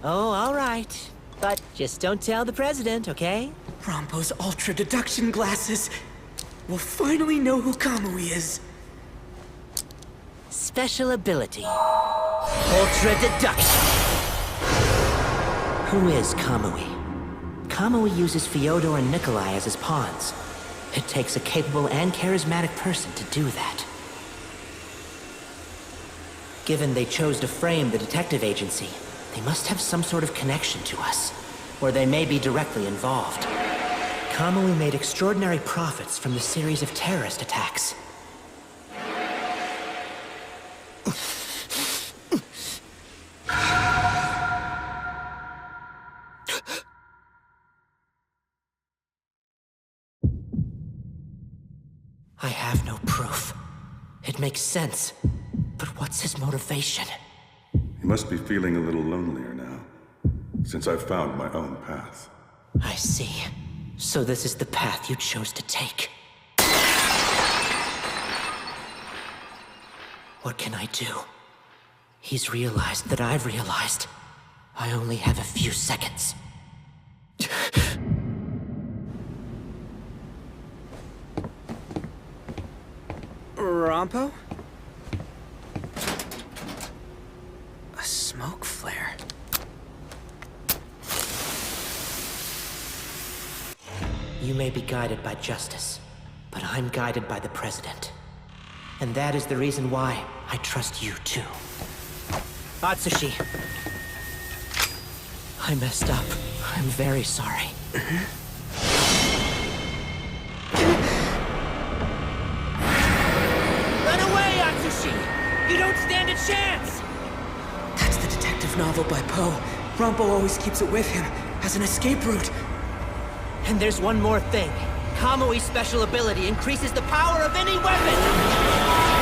Oh, all right. But just don't tell the president, okay? Rampo's ultra deduction glasses. We'll finally know who Kamui is. Special ability. Ultra Deduction. Who is Kamui? Kamui uses Fyodor and Nikolai as his pawns. It takes a capable and charismatic person to do that. Given they chose to frame the detective agency, they must have some sort of connection to us, or they may be directly involved. Kamui made extraordinary profits from the series of terrorist attacks. I have no proof. It makes sense, but what's his motivation? You must be feeling a little lonelier now, since I've found my own path. I see. So this is the path you chose to take. What can I do? He's realized that I've realized. I only have a few seconds. Rampo? A smoke flare. You may be guided by justice, but I'm guided by the president. And that is the reason why I trust you too. Atsushi. I messed up. I'm very sorry. Run away, Atsushi! You don't stand a chance! That's the detective novel by Poe. Rampo always keeps it with him as an escape route. And there's one more thing. Kamui's special ability increases the power of any weapon!